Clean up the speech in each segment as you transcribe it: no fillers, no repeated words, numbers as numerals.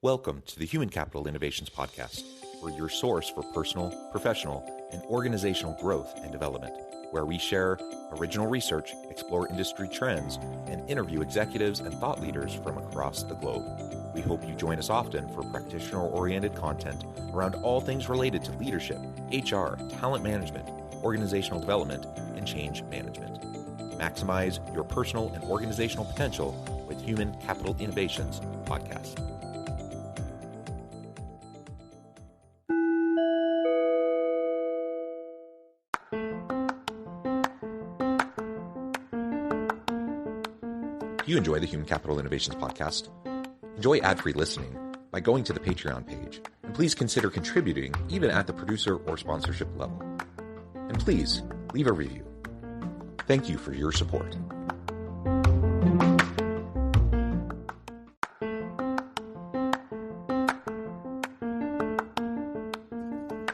Welcome to the Human Capital Innovations Podcast. We're your source for personal, professional, and organizational growth and development, where we share original research, explore industry trends, and interview executives and thought leaders from across the globe. We hope you join us often for practitioner-oriented content around all things related to leadership, HR, talent management, organizational development, and change management. Maximize your personal and organizational potential with Human Capital Innovations Podcast. You enjoy the Human Capital Innovations Podcast? Enjoy ad-free listening by going to the Patreon page, and please consider contributing even at the producer or sponsorship level. And please leave a review. Thank you for your support.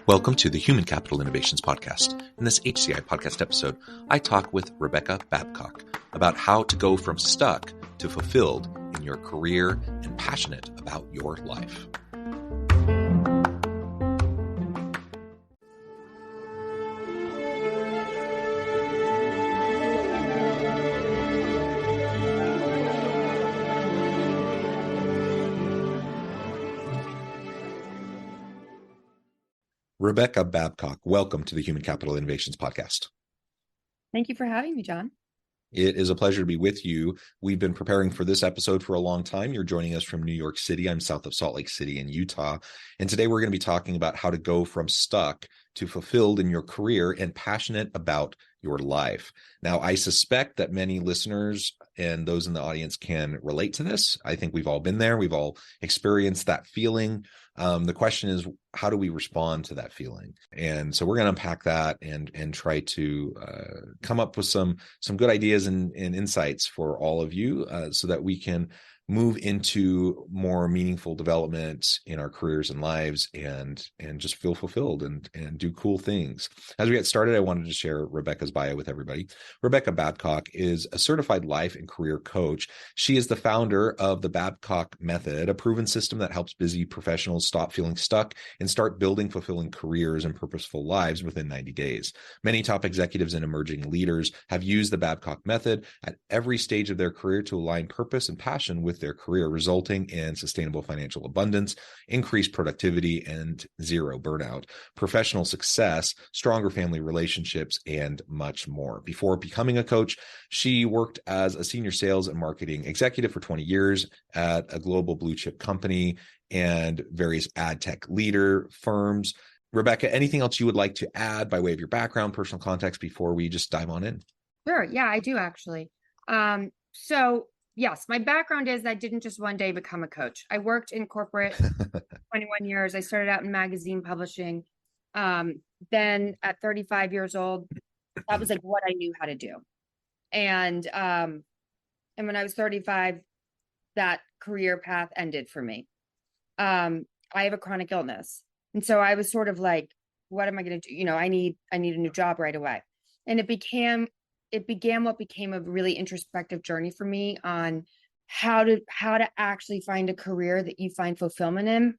Welcome to the Human Capital Innovations Podcast. In this HCI podcast episode, I talk with Rebecca Babcock about how to go from stuck to fulfilled in your career and passionate about your life. Rebecca Babcock, welcome to the Human Capital Innovations Podcast. Thank you for having me, John. It is a pleasure to be with you. We've been preparing for this episode for a long time. You're joining us from New York City. I'm south of Salt Lake City in Utah. And today we're going to be talking about how to go from stuck to fulfilled in your career and passionate about your life. Now, I suspect that many listeners and those in the audience can relate to this. I think we've all been there. We've all experienced that feeling. The question is, how do we respond to that feeling? And so we're going to unpack that and try to come up with some good ideas and insights for all of you so that we can move into more meaningful development in our careers and lives and just feel fulfilled and do cool things. As we get started, I wanted to share Rebecca's bio with everybody. Rebecca Babcock is a certified life and career coach. She is the founder of the Babcock Method, a proven system that helps busy professionals stop feeling stuck and start building fulfilling careers and purposeful lives within 90 days. Many top executives and emerging leaders have used the Babcock Method at every stage of their career to align purpose and passion with their career, resulting in sustainable financial abundance, increased productivity, and zero burnout, professional success, stronger family relationships, and much more. Before becoming a coach, she worked as a senior sales and marketing executive for 20 years at a global blue chip company and various ad tech leader firms. Rebecca, anything else you would like to add by way of your background, personal context before we just dive on in? Sure. Yeah, I do actually. Yes, my background is I didn't just one day become a coach. I worked in corporate 21 years. I started out in magazine publishing. Then at 35 years old, that was like what I knew how to do. And when I was 35, that career path ended for me. I have a chronic illness. And so I was sort of like, what am I going to do? I need a new job right away. And it began what became a really introspective journey for me on how to actually find a career that you find fulfillment in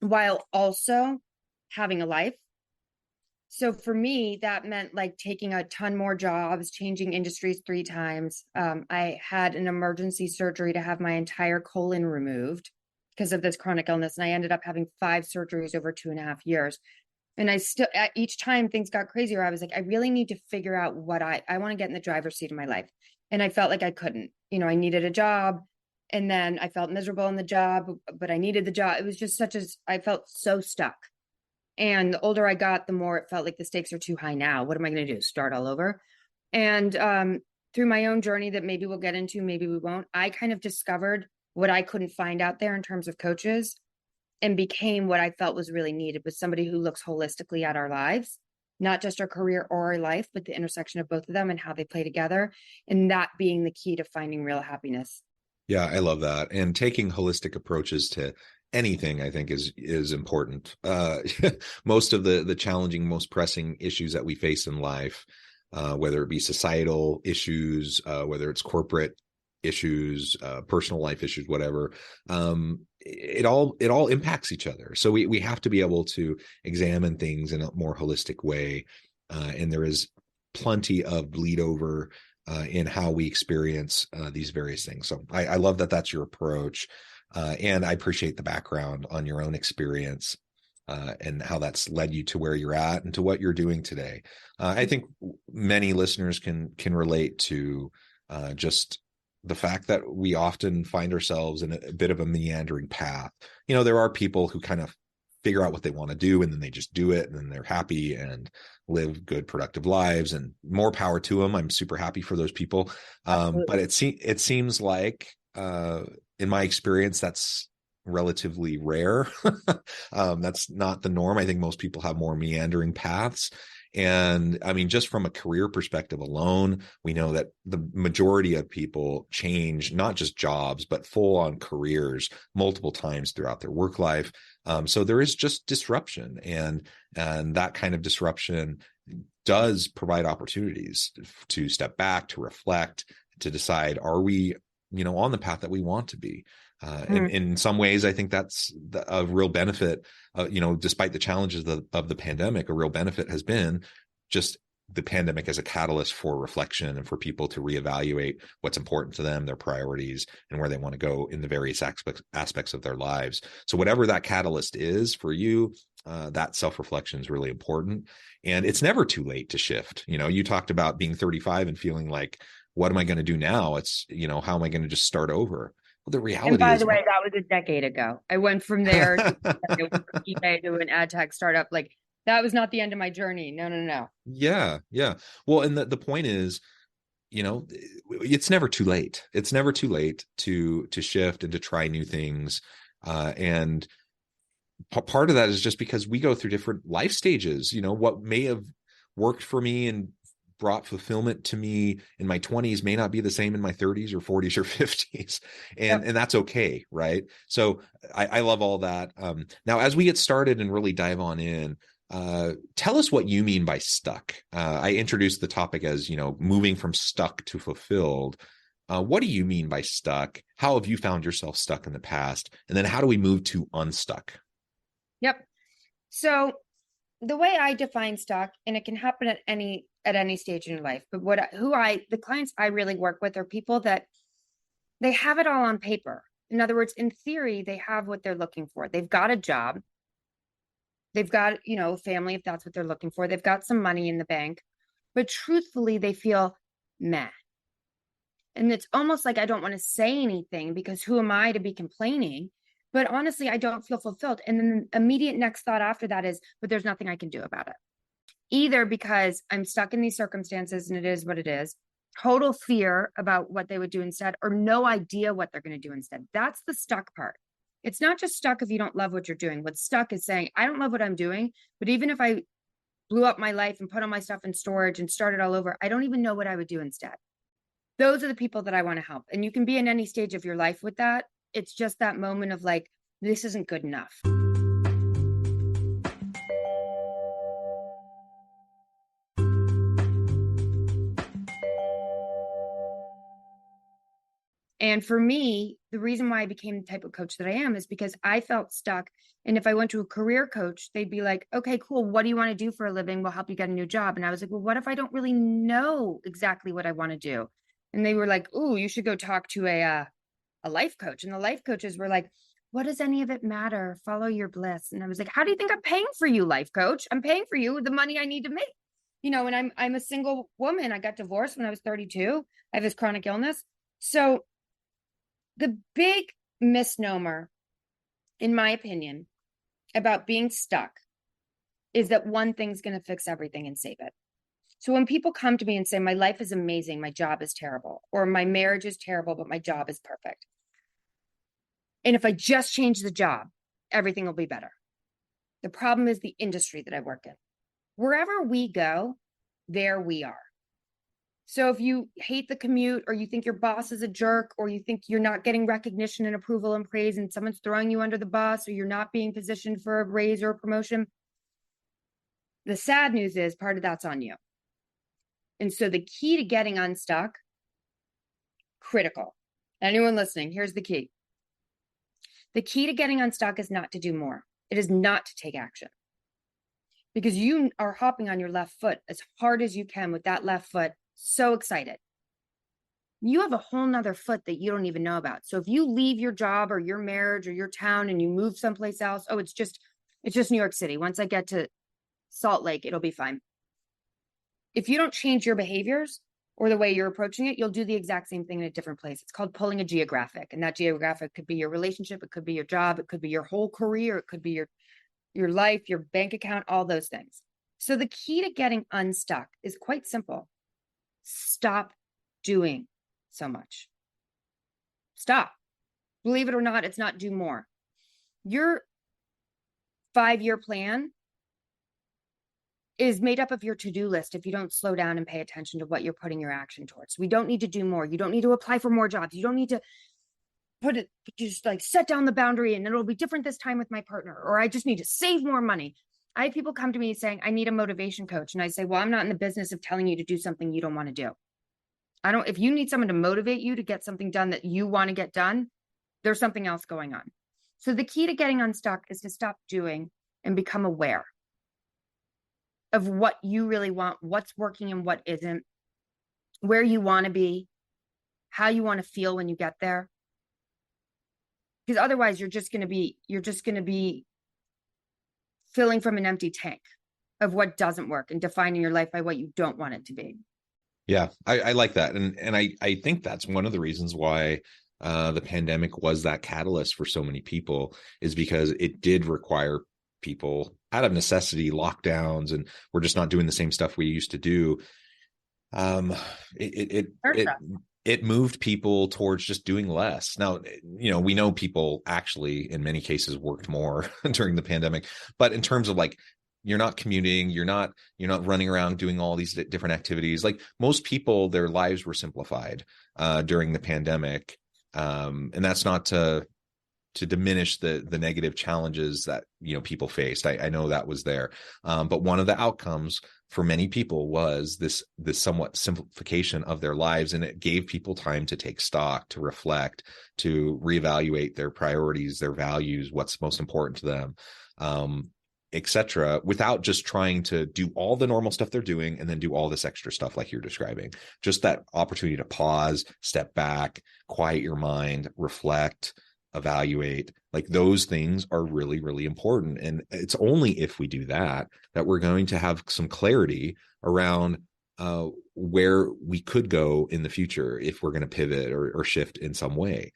while also having a life. So for me, that meant like taking a ton more jobs, changing industries 3 times. I had an emergency surgery to have my entire colon removed because of this chronic illness. And I ended up having 5 surgeries over 2.5 years. And I still, each time things got crazier, I was like, I really need to figure out what I want to get in the driver's seat of my life. And I felt like I couldn't, I needed a job. And then I felt miserable in the job, but I needed the job. It was just I felt so stuck. And the older I got, the more it felt like the stakes are too high now. What am I going to do? Start all over? And through my own journey that maybe we'll get into, maybe we won't, I kind of discovered what I couldn't find out there in terms of coaches, and became what I felt was really needed, was somebody who looks holistically at our lives, not just our career or our life, but the intersection of both of them and how they play together. And that being the key to finding real happiness. Yeah, I love that. And taking holistic approaches to anything, I think, is important. Most of the challenging, most pressing issues that we face in life, whether it be societal issues, whether it's corporate issues, personal life issues, whatever. It all impacts each other. So we have to be able to examine things in a more holistic way. And there is plenty of bleed over in how we experience these various things. So I love that that's your approach. And I appreciate the background on your own experience and how that's led you to where you're at and to what you're doing today. I think many listeners can relate to just the fact that we often find ourselves in a bit of a meandering path. There are people who kind of figure out what they want to do and then they just do it and then they're happy and live good, productive lives, and more power to them. I'm super happy for those people. But it seems like, in my experience, that's relatively rare. That's not the norm. I think most people have more meandering paths. And I mean, just from a career perspective alone, we know that the majority of people change not just jobs, but full on careers multiple times throughout their work life. So there is just disruption, and that kind of disruption does provide opportunities to step back, to reflect, to decide, are we, on the path that we want to be? And in some ways, I think that's a real benefit. Despite the challenges of the pandemic, a real benefit has been just the pandemic as a catalyst for reflection and for people to reevaluate what's important to them, their priorities, and where they want to go in the various aspects of their lives. So whatever that catalyst is for you, that self-reflection is really important. And it's never too late to shift. You talked about being 35 and feeling like, what am I going to do now? It's, how am I going to just start over? Well, the reality and by is, the way, that was a decade ago. I went from there to eBay to an ad tech startup. Like, that was not the end of my journey. No. Yeah. Well, and the point is, it's never too late. It's never too late to shift and to try new things. And part of that is just because we go through different life stages. What may have worked for me and brought fulfillment to me in my 20s may not be the same in my 30s or 40s or 50s. And that's okay. Right. So I love all that. Now, as we get started and really dive on in, tell us what you mean by stuck. I introduced the topic as, moving from stuck to fulfilled. What do you mean by stuck? How have you found yourself stuck in the past? And then how do we move to unstuck? Yep. So the way I define stuck, and it can happen at any stage in your life, but the clients I really work with are people that they have it all on paper. In other words, in theory, they have what they're looking for. They've got a job. They've got, a family, if that's what they're looking for. They've got some money in the bank, but truthfully, they feel meh. And it's almost like I don't want to say anything because who am I to be complaining? But honestly, I don't feel fulfilled. And then the immediate next thought after that is, but there's nothing I can do about it. Either because I'm stuck in these circumstances and it is what it is, total fear about what they would do instead, or no idea what they're going to do instead. That's the stuck part. It's not just stuck if you don't love what you're doing. What's stuck is saying, I don't love what I'm doing, but even if I blew up my life and put all my stuff in storage and started all over, I don't even know what I would do instead. Those are the people that I want to help. And you can be in any stage of your life with that. It's just that moment of like, this isn't good enough. And for me, the reason why I became the type of coach that I am is because I felt stuck. And if I went to a career coach, they'd be like, okay, cool. What do you want to do for a living? We'll help you get a new job. And I was like, well, what if I don't really know exactly what I want to do? And they were like, ooh, you should go talk to a life coach. And the life coaches were like, what does any of it matter? Follow your bliss. And I was like, how do you think I'm paying for you, life coach? I'm paying for you the money I need to make. And I'm a single woman. I got divorced when I was 32. I have this chronic illness. So the big misnomer, in my opinion, about being stuck is that one thing's going to fix everything and save it. So when people come to me and say, my life is amazing, my job is terrible, or my marriage is terrible, but my job is perfect. And if I just change the job, everything will be better. The problem is the industry that I work in. Wherever we go, there we are. So if you hate the commute, or you think your boss is a jerk, or you think you're not getting recognition and approval and praise, and someone's throwing you under the bus, or you're not being positioned for a raise or a promotion, the sad news is part of that's on you. And so the key to getting unstuck, critical, Anyone listening, here's the key. The key to getting unstuck is not to do more. It is not to take action. Because you are hopping on your left foot as hard as you can with that left foot, so excited. You have a whole nother foot that you don't even know about. So if you leave your job or your marriage or your town and you move someplace else, oh, it's just New York City. Once I get to Salt Lake, it'll be fine. If you don't change your behaviors or the way you're approaching it, you'll do the exact same thing in a different place. It's called pulling a geographic. And that geographic could be your relationship, it could be your job, it could be your whole career, it could be your life, your bank account, all those things. So the key to getting unstuck is quite simple. Stop doing so much. Stop. Believe it or not, it's not do more. Your 5-year plan is made up of your to-do list if you don't slow down and pay attention to what you're putting your action towards. We don't need to do more. You don't need to apply for more jobs. You don't need to just like set down the boundary and it'll be different this time with my partner, or I just need to save more money. I have people come to me saying, I need a motivation coach. And I say, well, I'm not in the business of telling you to do something you don't want to do. If you need someone to motivate you to get something done that you want to get done, there's something else going on. So the key to getting unstuck is to stop doing and become aware of what you really want, what's working and what isn't, where you want to be, how you want to feel when you get there. Because otherwise you're just going to be filling from an empty tank of what doesn't work and defining your life by what you don't want it to be. Yeah, I like that. And I think that's one of the reasons why the pandemic was that catalyst for so many people, is because it did require people out of necessity, lockdowns, and we're just not doing the same stuff we used to do. It moved people towards just doing less. Now, we know people actually in many cases worked more during the pandemic, but in terms of like, you're not commuting, you're not running around doing all these different activities. Like most people, their lives were simplified during the pandemic. And that's not to diminish the negative challenges that people faced. I know that was there, but one of the outcomes for many people was this somewhat simplification of their lives, and it gave people time to take stock, to reflect, to reevaluate their priorities, their values, what's most important to them, etc., without just trying to do all the normal stuff they're doing and then do all this extra stuff like you're describing. Just that opportunity to pause, step back, quiet your mind, reflect, evaluate. Like those things are really, really important. And it's only if we do that we're going to have some clarity around where we could go in the future if we're going to pivot or shift in some way.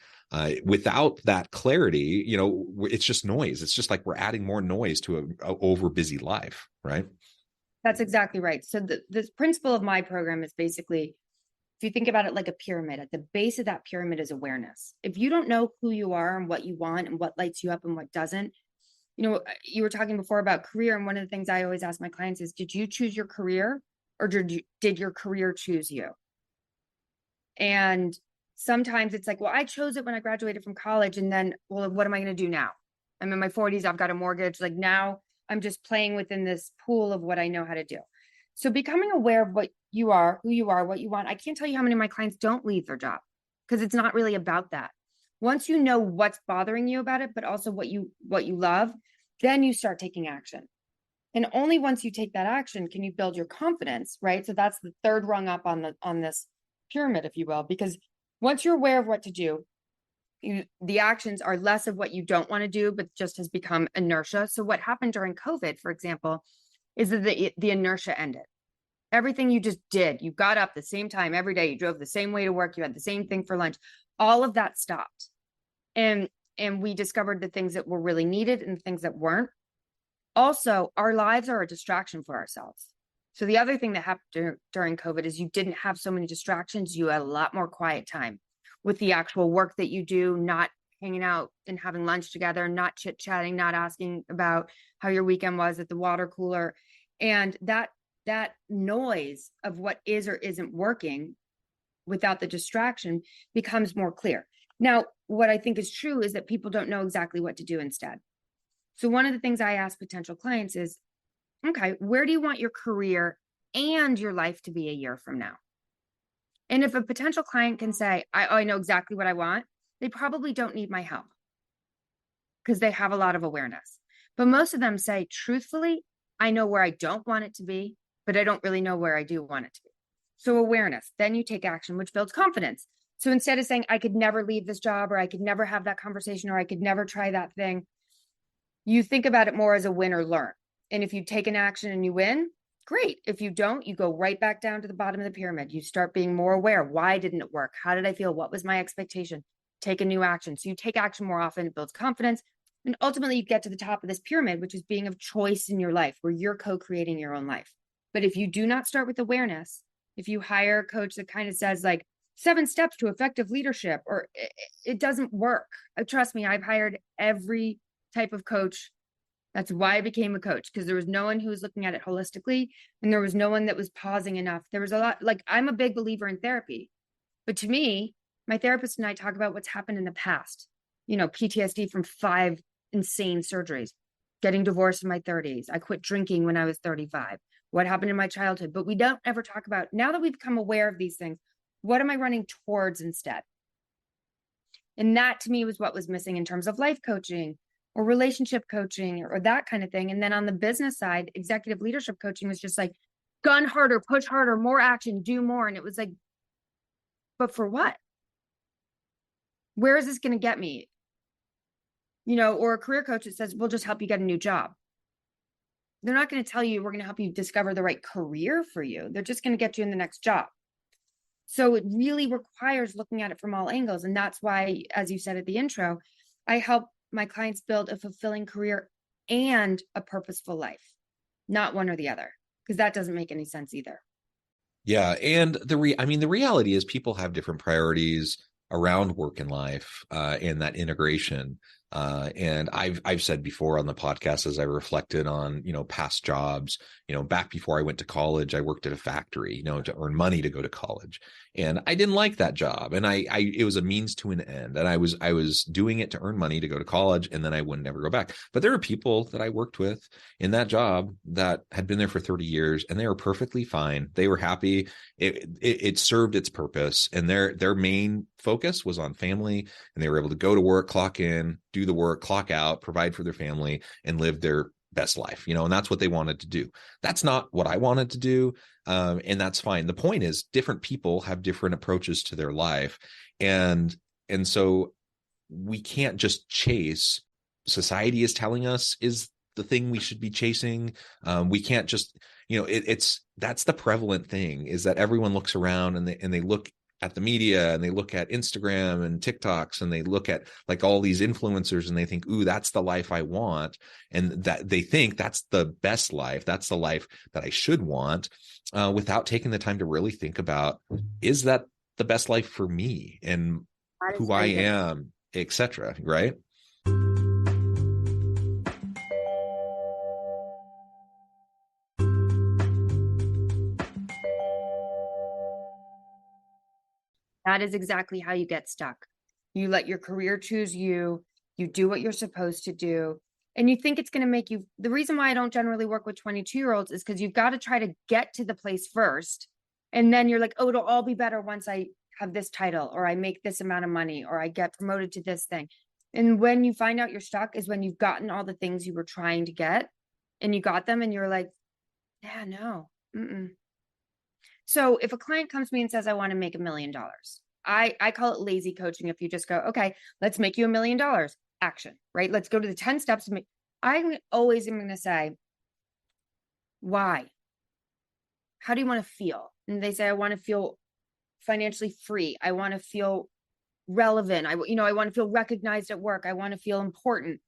Without that clarity, it's just noise. It's just like we're adding more noise to a over busy life, right? That's exactly right. So the principle of my program is basically, if you think about it like a pyramid, at the base of that pyramid is awareness. If you don't know who you are and what you want and what lights you up and what doesn't, you were talking before about career. And one of the things I always ask my clients is, did you choose your career or did your career choose you? And sometimes it's like, well, I chose it when I graduated from college. And then, well, what am I going to do now? I'm in my 40s. I've got a mortgage. Like now I'm just playing within this pool of what I know how to do. So becoming aware of what you are, who you are, what you want. I can't tell you how many of my clients don't leave their job because it's not really about that. Once you know what's bothering you about it, but also what you love, then you start taking action. And only once you take that action can you build your confidence, right? So that's the third rung up on this pyramid, if you will, because once you're aware of what to do, the actions are less of what you don't want to do, but just has become inertia. So what happened during COVID, for example, is that the inertia ended. Everything you just did, you got up the same time every day, you drove the same way to work, you had the same thing for lunch, all of that stopped. And we discovered the things that were really needed and the things that weren't. Also, our lives are a distraction for ourselves. So the other thing that happened during COVID is you didn't have so many distractions. You had a lot more quiet time with the actual work that you do, not hanging out and having lunch together, not chit-chatting, not asking about how your weekend was at the water cooler. And that noise of what is or isn't working without the distraction becomes more clear. Now, what I think is true is that people don't know exactly what to do instead. So one of the things I ask potential clients is, okay, where do you want your career and your life to be a year from now? And if a potential client can say, I know exactly what I want, they probably don't need my help because they have a lot of awareness. But most of them say, truthfully, I know where I don't want it to be, but I don't really know where I do want it to be. So awareness, then you take action, which builds confidence. So instead of saying, I could never leave this job, or I could never have that conversation, or I could never try that thing, you think about it more as a win or learn. And if you take an action and you win, great. If you don't, you go right back down to the bottom of the pyramid. You start being more aware. Why didn't it work? How did I feel? What was my expectation? Take a new action. So you take action more often, it builds confidence. And ultimately, you get to the top of this pyramid, which is being of choice in your life, where you're co-creating your own life. But if you do not start with awareness, if you hire a coach that kind of says like 7 steps to effective leadership, or it doesn't work. Trust me, I've hired every type of coach. That's why I became a coach, because there was no one who was looking at it holistically, and there was no one that was pausing enough. There was a lot, like, I'm a big believer in therapy, but to me, my therapist and I talk about what's happened in the past, PTSD from 5 insane surgeries, getting divorced in my 30s. I quit drinking when I was 35. What happened in my childhood? But we don't ever talk about, now that we've become aware of these things, what am I running towards instead? And that to me was what was missing in terms of life coaching or relationship coaching or that kind of thing. And then on the business side, executive leadership coaching was just like, gun harder, push harder, more action, do more. And it was like, but for what? Where is this going to get me? Or a career coach that says, we'll just help you get a new job. They're not going to tell you, we're going to help you discover the right career for you. They're just going to get you in the next job. So it really requires looking at it from all angles. And that's why, as you said at the intro, I help my clients build a fulfilling career and a purposeful life, not one or the other, because that doesn't make any sense either. Yeah. And the reality is people have different priorities around work and life, and that integration. And I've said before on the podcast, as I reflected on, past jobs, back before I went to college, I worked at a factory, to earn money to go to college. And I didn't like that job. And it was a means to an end. And I was doing it to earn money to go to college, and then I would never go back. But there are people that I worked with in that job that had been there for 30 years, and they were perfectly fine. They were happy. It served its purpose. And their main focus was on family, and they were able to go to work, clock in, do the work, clock out, provide for their family, and live their best life, and that's what they wanted to do. That's not what I wanted to do. And that's fine. The point is, different people have different approaches to their life. And so we can't just chase. Society is telling us is the thing we should be chasing. We can't just, that's the prevalent thing, is that everyone looks around and they look at the media, and they look at Instagram and TikToks, and they look at like all these influencers, and they think, ooh, that's the life I want. And that they think that's the best life. That's the life that I should want, without taking the time to really think about, is that the best life for me and who I am, etc. Right? That is exactly how you get stuck. You let your career choose you. You do what you're supposed to do. And you think it's going to make you. The reason why I don't generally work with 22-year-olds is because you've got to try to get to the place first. And then you're like, oh, it'll all be better once I have this title, or I make this amount of money, or I get promoted to this thing. And when you find out you're stuck is when you've gotten all the things you were trying to get, and you got them, and you're like, yeah, no. So if a client comes to me and says, I want to make $1 million, I call it lazy coaching. If you just go, okay, let's make you $1 million, action, right? Let's go to the 10 steps. I always am going to say, why? How do you want to feel? And they say, I want to feel financially free. I want to feel relevant. I want to feel recognized at work. I want to feel important.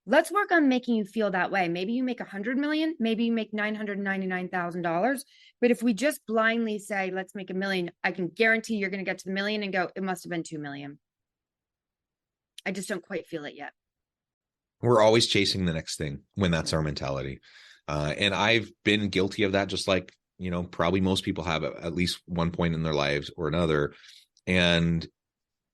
Let's work on making you feel that way. Maybe you make 100 million, maybe you make $999,000. But if we just blindly say, let's make $1 million, I can guarantee you're going to get to the million and go, it must have been 2 million. I just don't quite feel it yet. We're always chasing the next thing when that's our mentality. And I've been guilty of that, just like, probably most people have at least one point in their lives or another. And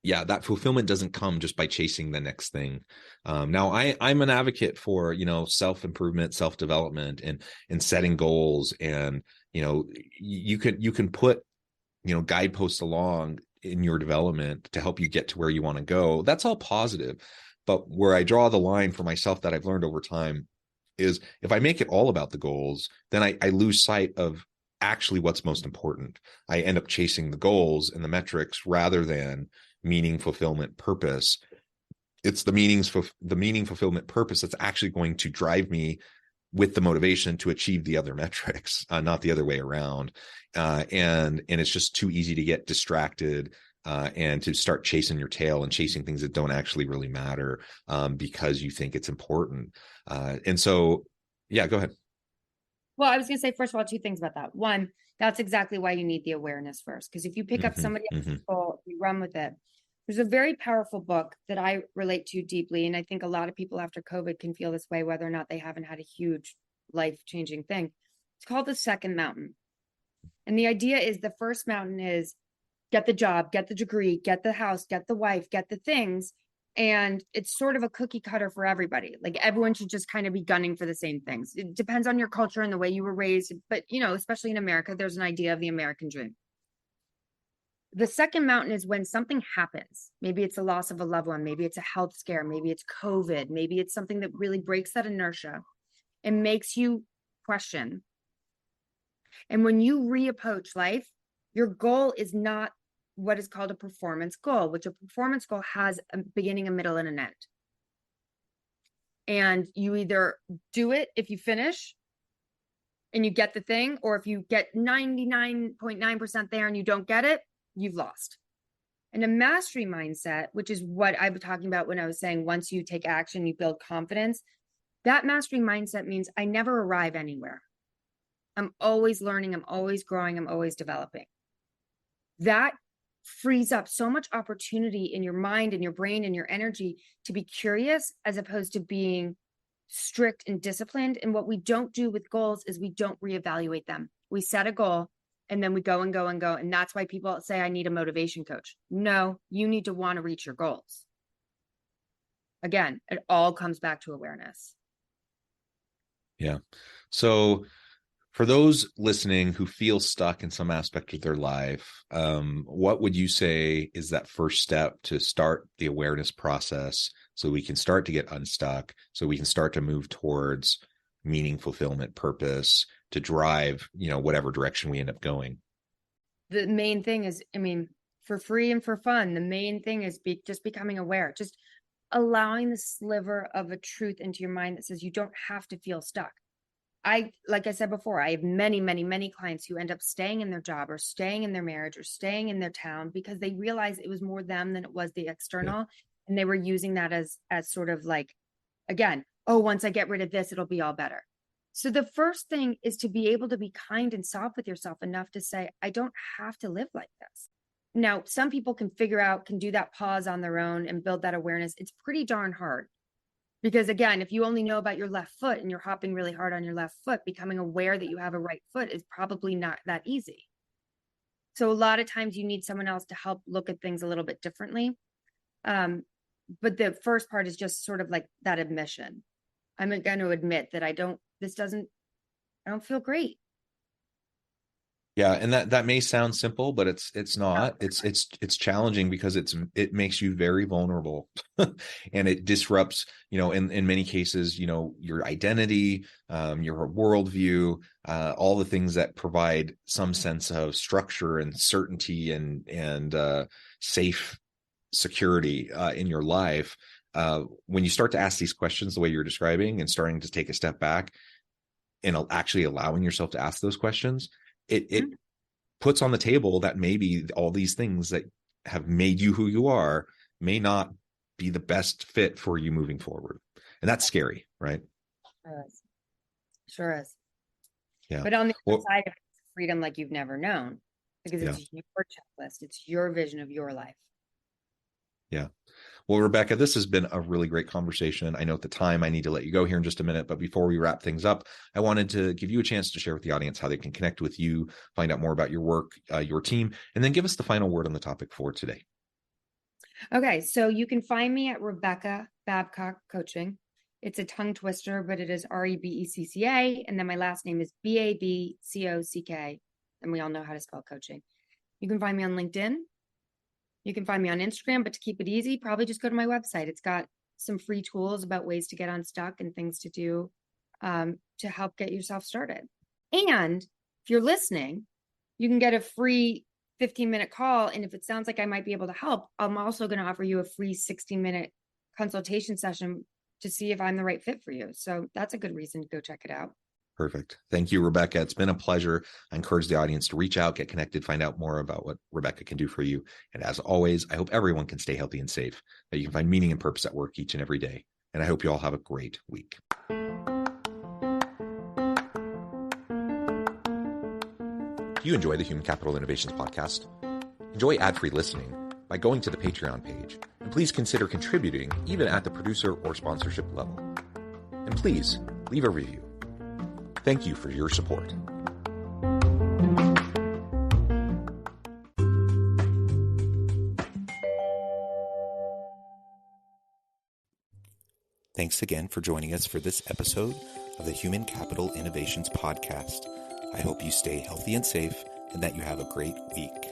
yeah, that fulfillment doesn't come just by chasing the next thing. Now I'm an advocate for, self-improvement, self-development, and setting goals. And, you can put guideposts along in your development to help you get to where you want to go, that's all positive. But where I draw the line for myself that I've learned over time is if I make it all about the goals, then I lose sight of actually what's most important. I end up chasing the goals and the metrics rather than meaning, fulfillment, purpose. It's the meaning, fulfillment, purpose that's actually going to drive me with the motivation to achieve the other metrics, not the other way around. And it's just too easy to get distracted and to start chasing your tail and chasing things that don't actually really matter because you think it's important. And so, yeah, go ahead. Well, I was going to say, first of all, two things about that. One, that's exactly why you need the awareness first. Because if you pick up somebody else's goal, you run with it. There's a very powerful book that I relate to deeply. And I think a lot of people after COVID can feel this way, whether or not they haven't had a huge life-changing thing. It's called The Second Mountain. And the idea is the first mountain is get the job, get the degree, get the house, get the wife, get the things. And it's sort of a cookie cutter for everybody. Like everyone should just kind of be gunning for the same things. It depends on your culture and the way you were raised. But, especially in America, there's an idea of the American dream. The second mountain is when something happens. Maybe it's a loss of a loved one. Maybe it's a health scare. Maybe it's COVID. Maybe it's something that really breaks that inertia and makes you question. And when you reapproach life, your goal is not what is called a performance goal, which a performance goal has a beginning, a middle, and an end. And you either do it if you finish and you get the thing, or if you get 99.9% there and you don't get it, you've lost. And a mastery mindset, which is what I was talking about when I was saying once you take action, you build confidence. That mastery mindset means I never arrive anywhere. I'm always learning, I'm always growing, I'm always developing. That frees up so much opportunity in your mind and your brain and your energy to be curious as opposed to being strict and disciplined. And what we don't do with goals is we don't reevaluate them. We set a goal and then we go and go and go. And that's why people say, I need a motivation coach. No, you need to want to reach your goals. Again, it all comes back to awareness. Yeah. So for those listening who feel stuck in some aspect of their life, what would you say is that first step to start the awareness process so we can start to get unstuck, so we can start to move towards meaning, fulfillment, purpose, to drive, whatever direction we end up going? The main thing is, for free and for fun, the main thing is just becoming aware, just allowing the sliver of a truth into your mind that says you don't have to feel stuck. Like I said before, I have many, many, many clients who end up staying in their job or staying in their marriage or staying in their town because they realized it was more them than it was the external. Yeah. And they were using that as sort of like, again, once I get rid of this, it'll be all better. So the first thing is to be able to be kind and soft with yourself enough to say, I don't have to live like this. Now, some people can do that pause on their own and build that awareness. It's pretty darn hard. Because again, if you only know about your left foot and you're hopping really hard on your left foot, becoming aware that you have a right foot is probably not that easy. So a lot of times you need someone else to help look at things a little bit differently. But the first part is just sort of like that admission. I'm going to admit that I don't feel great. Yeah, and that may sound simple, but it's not. It's challenging because it makes you very vulnerable, and it disrupts, in many cases, your identity, your worldview, all the things that provide some sense of structure and certainty and safe security in your life. When you start to ask these questions the way you're describing and starting to take a step back and actually allowing yourself to ask those questions, it puts on the table that maybe all these things that have made you who you are may not be the best fit for you moving forward. And that's scary, right? Sure is. Yeah. But on the other side of it, it's freedom like you've never known, because it's your checklist. It's your vision of your life. Yeah. Well, Rebecca, this has been a really great conversation. I know at the time I need to let you go here in just a minute, but before we wrap things up, I wanted to give you a chance to share with the audience how they can connect with you, find out more about your work, your team, and then give us the final word on the topic for today. Okay. So you can find me at Rebecca Babcock Coaching. It's a tongue twister, but it is Rebecca. And then my last name is Babcock. And we all know how to spell coaching. You can find me on LinkedIn. You can find me on Instagram, but to keep it easy, probably just go to my website. It's got some free tools about ways to get unstuck and things to do to help get yourself started. And if you're listening, you can get a free 15-minute call. And if it sounds like I might be able to help, I'm also going to offer you a free 16-minute consultation session to see if I'm the right fit for you. So that's a good reason to go check it out. Perfect. Thank you, Rebecca. It's been a pleasure. I encourage the audience to reach out, get connected, find out more about what Rebecca can do for you. And as always, I hope everyone can stay healthy and safe, that you can find meaning and purpose at work each and every day. And I hope you all have a great week. Do you enjoy the Human Capital Innovations podcast? Enjoy ad-free listening by going to the Patreon page. And please consider contributing even at the producer or sponsorship level. And please leave a review. Thank you for your support. Thanks again for joining us for this episode of the Human Capital Innovations Podcast. I hope you stay healthy and safe and that you have a great week.